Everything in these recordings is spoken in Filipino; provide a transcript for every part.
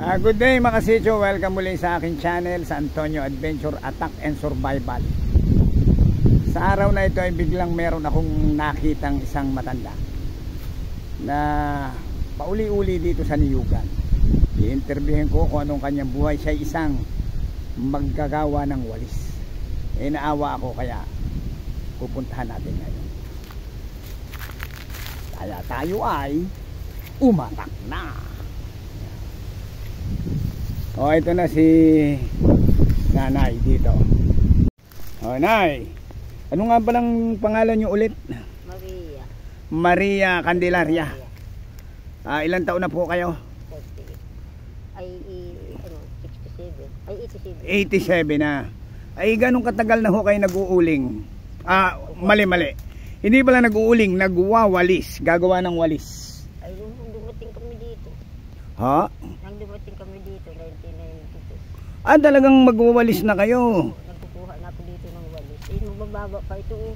Good day mga kasityo, welcome muli sa aking channel sa Antonio Adventure Attack and Survival. Sa araw na ito ay biglang meron akong nakitang isang matanda na pauli-uli dito sa Niyugan. I-interviewin ko kung anong kanyang buhay. Siya isang maggagawa ng walis. Naawa ako kaya pupuntahan natin ngayon. Kaya tayo ay umatak na. Oh, ito na si nanay dito. Oh, nay. Ano nga palang pangalan niyo ulit? Maria. Maria Candelaria. Ilang taon na po kayo? 87 na. Ay, ganong katagal na ho kayo nag-uuling? Mali. Hindi pala nag-uuling, nagwawalis. Gagawa ng walis. Ay, nung dumating kami dito. Ha? Nang dumating kami dito, 1992. Talagang magwawalis na kayo. Nagkukuha na ako dito ng walis. Eh, mababa pa ito eh.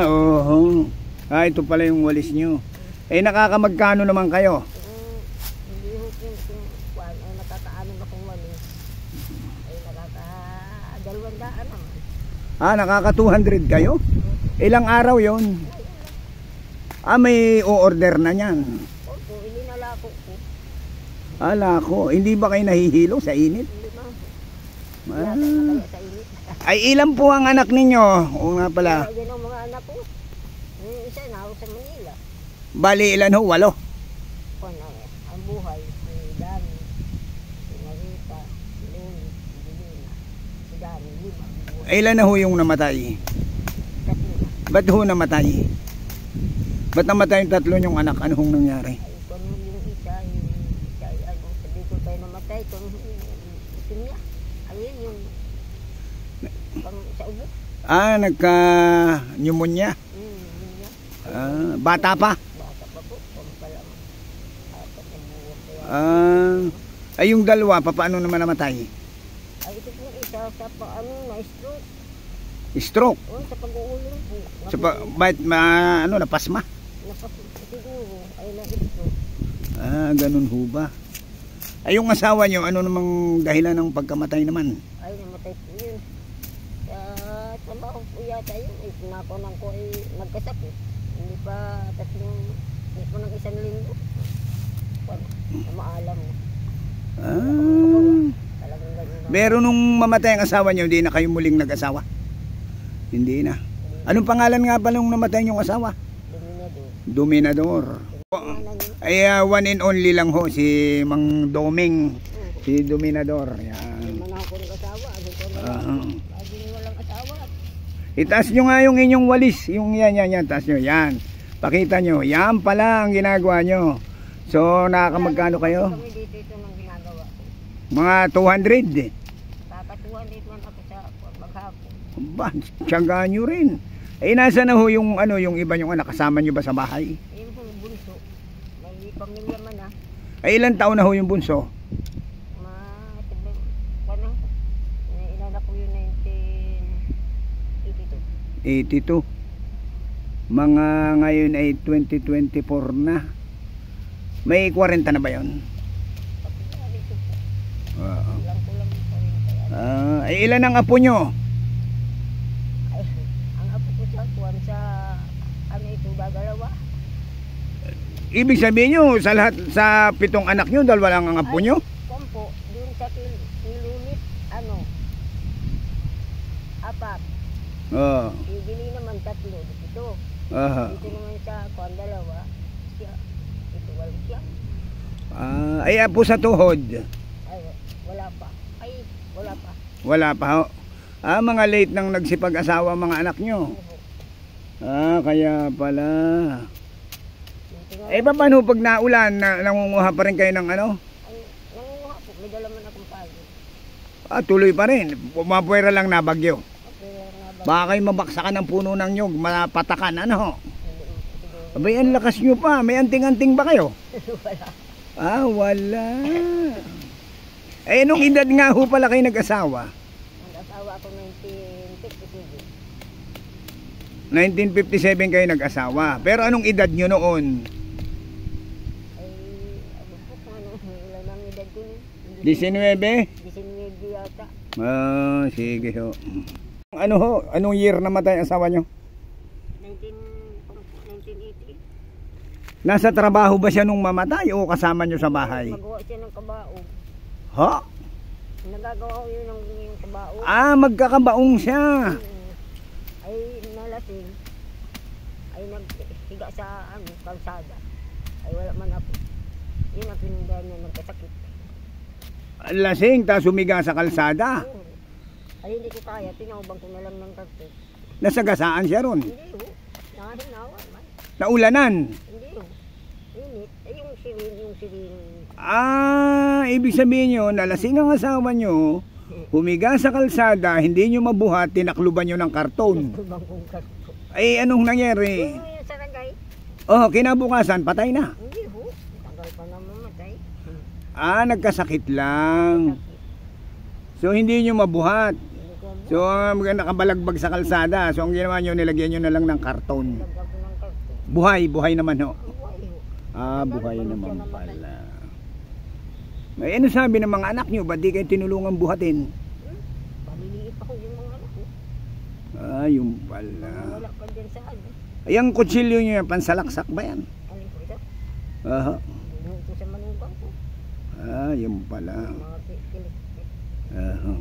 Oo. Ito pala yung walis nyo. Nakakamagkano naman kayo? Hindi ho ay nakakaano na kong walis. Ay nakaka-200 naman. Nakaka 200 kayo? Ilang araw yon? May o-order na yan. Opo, ilinalako ko. Lako. Hindi ba kayo nahihilo sa init? Hindi na. Sa init. Ay, ilan po ang anak ninyo? Oo nga pala. Yan ang mga anak ko. Yung isa na ako sa Manila. Bali, ilan ho? 8? Ang buhay, si Dani, si Marita, si Luni, si Dilina, si Dani, 5. Ilan na ho yung namatay? 3. Ba't ho namatay? Ba't namatay yung 3 yung anak? Ano hong nangyari? Ay, kung yung isa, sabi ko tayo namatay, kung ito niya, ayun yung sa ubo. Nagka-pneumonia? Bata pa? Bata pa po, kung pala 4 na buwan. Yung dalawa, paano naman namatay? Ay, ito po isa sa na-stroke. Stroke? Oo, sa pag-uulong po. Bakit napasma? Siguro, ay na-stroke. Ganun ho ba? Ay, yung asawa nyo, ano namang dahilan ng pagkamatay naman? Ay, namatay po yun. Sa trabaho po yata yun. Pinakunan ko ay nagkasakit. Hindi pa ng 1 linggo. Na maalam mo. Talagang ganyan. Pero nung mamatay ang asawa nyo, hindi na kayo muling nag-asawa? Hindi na. Anong pangalan nga ba nung namatay yung asawa? Dominador. Ay, one and only lang ho, si Mang Doming. Si Dominador. Yan. Manako ng asawa. Walang asawa. Itaas nyo nga yung inyong walis. Yung yan. Taas nyo. Yan. Pakita nyo. Yan pala ang ginagawa nyo. So, nakakamagkano kayo? Kami dito ito nang ginagawa ko. Mga 200. Kakatuhan dito man ako sa maghapon. Ba, tiyagaan nyo rin. Nasa na ho yung, yung iba nyo anak? Kasama nyo ba sa bahay? Yung bunso. May pamilya man Ilan taon na ho yung bunso? Inanak ko yung 1982. 82. Mga ngayon ay 2024 na. May 40 na ba yun? Ilan ang apo nyo? Ay, ang apo ko sa ito, dalawa. Ibig sabihin nyo, sa lahat, sa 7 anak nyo, 2 lang ang apo nyo? Kompo, dun sa kilunit, 4. Igili naman 3, ito. Dito naman sa 2, siya. Ito, 8 siya. Ay, apo sa tuhod? Ay, wala pa. Wala pa ho. Mga late nang nagsipag-asawa mga anak nyo. Kaya pala. Paano pag naulan, nangunguha pa rin kayo ng ano? Ay, nangunguha po. May dala man akong pagod. Tuloy pa rin. Pumapwera lang na bagyo. Baka kayo mabaksakan ng puno ng nyug, mapatakan, ano? Abay, ang lakas nyo pa. May anting-anting ba kayo? Wala. Wala. Nung edad nga ho pala kayo nag-asawa? Nag-asawa ako 1957. 1957 kayo nag-asawa. Pero anong edad nyo noon? Ay, ano po kung ano, ilan 19? 19 yata. Ah, sige ho. Ano ho? Anong year namatay ang asawa nyo? 1980. Nasa trabaho ba siya nung mamatay o kasama nyo sa bahay? Magawa siya ng kabaong. Ha? Nagagawa ko yun ng yung kabaong. Ah, magkakabaong siya. Ay nalasing. Ay naghiga sa kalsada. Ay wala man ako. Yun ang pinundahan niya, nagkasakit. Lasing, tapos humiga sa kalsada. Oo. Ay hindi ko kaya, tinawabang ko na lang ng karton. Nasagasaan siya ron. Hindi ho. Nakahinawa man. Naulanan. Hindi ho. Init. Ay yung siring. Ah, ibig sabihin nyo, nalasing ang asawa nyo, humiga sa kalsada, hindi nyo mabuhat, tinakluban nyo ng karton. Kulbang kong karton. Ay, anong nangyari? Yung yung saragay. Oh, kinabukasan, patay na. Hindi ho. Tagal pa na mamatay. Ah, nagkasakit lang. So, hindi nyo mabuhat. Hindi ko mo. So, nakabalagbag sa kalsada. So, ang ginawa nyo, nilagyan nyo na lang ng karton. Lagdag ko ng karton. Buhay naman ho. Buhay ho. Ah, buhay naman pala. Ay, ano sabi ng mga anak nyo? Ba't di kayo tinulungan buhatin? Paliliit pa ho yung mga anak ko. Ah, yung pala. Wala pa din sa ano. Ay, ang kutsilyo nyo yan, pansalaksak ba yan? Alin po ito? Aha. Binuhod ko sa manugang ko. Ah, yung pala. Mga kilik. Aha.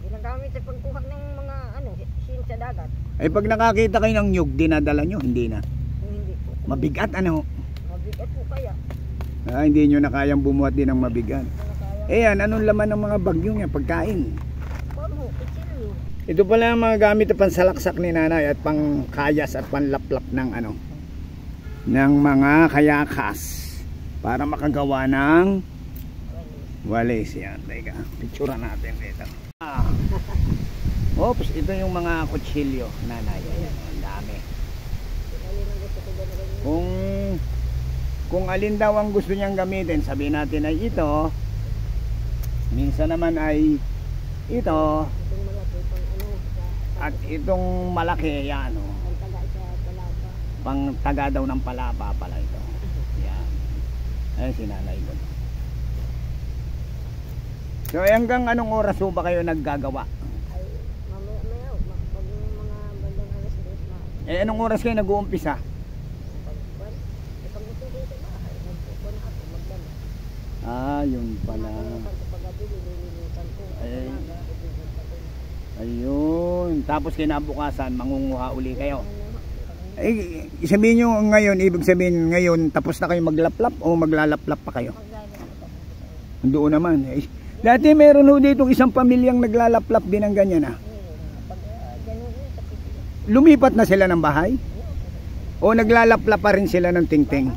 Ginagamit sa pagkuha ng mga sin sa dagat. Ay, pag nakakita kayo ng nyug, dinadala nyo? Hindi na. Hindi po. Mabigat, ano? Mabigat po kaya. Ah, hindi nyo na kayang bumuhat din ng mabigat. Ano kaya? Eh, yan, anong laman ng mga bagyo nga, pagkain? Kung ho, kutsilyo. Ito pala ang mga gamit na pansalaksak ni nanay at pangkayas at panlaplap ng ng mga kayakas para makagawa ng walis. Yan, teka, picture natin dito. Ah. Oops, ito yung mga kutsilyo, nanay. Ayan, ang dami. Alin ang gusto ko gano'n. Kung alin daw ang gusto niyang gamitin, sabihin natin ay ito. Minsan naman ay ito. Itong malaki pang At itong malaki, yan o. ang taga sa palapa. Pang taga daw ng palapa pala ito. Yan. Ay, sinanay ko. So, hanggang anong oras po ba kayo naggagawa? Ay, mamaya, pag yung mga bandang alas 2 na. Eh, anong oras kayo nag-uumpisa? Pagkuhan, pag gusto ko sa bahay, magkukuhan ako, magdala. Ah, yun pala. Nakayakan ko pag-gabi, nililimutan ko. Ay. Umaga, ibubuta ko. Ayun. Tapos kinabukasan, mangunguha uli kayo. Ano, Eh, sabihin nyo ngayon, ibig sabihin ngayon, tapos na kayo maglaplap o maglalaplap pa kayo? Doon naman. Eh, dati meron ho dito isang pamilyang naglalaplap din ng ganyan ah. pag ganun yun, sakit yun. Lumipat na sila ng bahay? O naglalaplap pa rin sila ng tingting?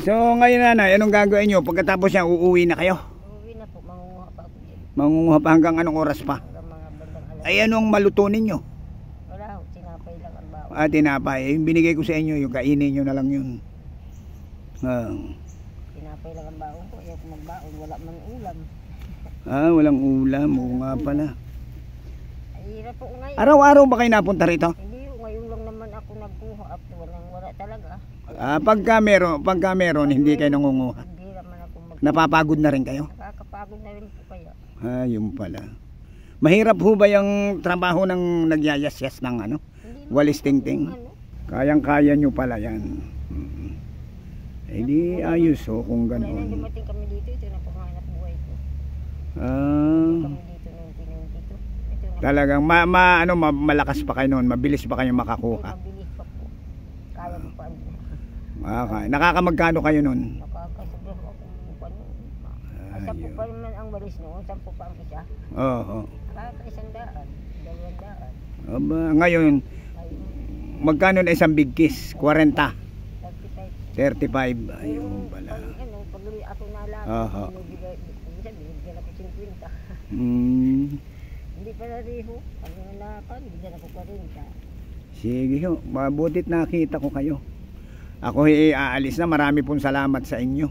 So ngayon nanay, anong gagawin nyo? Pagkatapos niya, uuwi na kayo? Uuwi na po, mangunguha pa ako dyan. Mangunguha pa hanggang anong oras pa? Hanggang mga bandang alas. Ay anong maluto ninyo? Wala ho, sinapay lang ang bawal. Ah, tinapay. Yung binigay ko sa inyo, yung kainin nyo na lang yun. Sinapay lang ang baon ko, ayaw ko magbaon, wala man ulam. Ah, walang ulam. Oo nga pala. Ay, hirap po ngayon. Araw-araw ba kayo napunta rito? Hindi ho, ngayon lang naman ako nagkuha up to, wala talaga. Ah, pagka meron, hindi kayo nangunguha. Hindi naman ako Napapagod na rin kayo? nakakapagod na rin po kaya. Ah, yun pala. Mahirap ho ba yung trabaho ng nagyayasyas ng Hindi walis tingting? ano, Kayang-kaya nyo pala yan. Eh di ayos ho kung kaya nang ganoon. dumating kami dito, ito na po hanap buhay ko. Ah, Kami dito noong pinunti ko. Ito na talagang malakas pa kayo noon, mabilis pa kayo makakuha. mabilis pa po. Kaya ko pa. Okay. Nakakamagkano kayo noon? Nakakasabihan ako kung ano. Sampu Ayun. pa naman ang walis noon, 10 pa ang isa. Oo. Nakaka-100, 200. Aba, ngayon, Ayun, magkano na isang big kiss? 40, 35. 35. Ayun pala. Pag ako nalaman, Aha. binigyan ako 50. Hindi pa nariho. Pag nalapan, bigyan ako 40. Sige ho, mabutit nakita ko kayo. Ako aalis na, marami pong salamat sa inyo.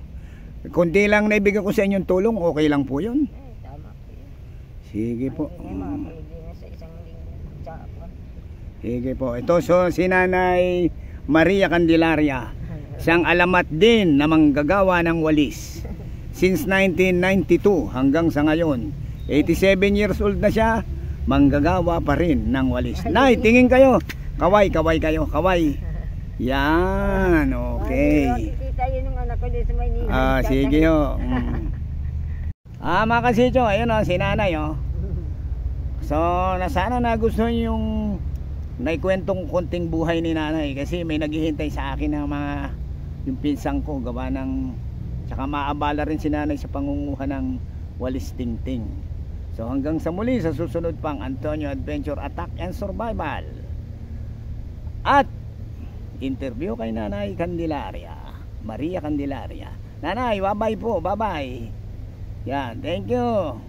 Kunti lang naibigay ko sa inyong tulong, okay lang po yun. Tama po yun. Sige po. Ay, makapalagay na sa isang linggo. Tsaka. Sige po. Ito si Nanay Maria Candelaria. Siyang alamat din na manggagawa ng walis since 1992 hanggang sa ngayon. 87 years old na siya, manggagawa pa rin ng walis. Nay, tingin kayo. Kaway kayo, kaway. Yan, okay. Kita yun ng anak ko din sa Maynila. Sige ho. Mga kasityo, ayun o, si nanay o. So, sana nagustuhan yung naikwentong konting buhay ni nanay. Kasi may naghihintay sa akin ng mga yung pinsang ko, gawa ng tsaka maabala rin si nanay sa pangunguha ng walis tingting. So hanggang sa muli sa susunod pang Antonio Adventure Attack and Survival at interview kay Nanay Candelaria, Maria Candelaria. Nanay, bye-bye po, bye-bye. Yan, thank you.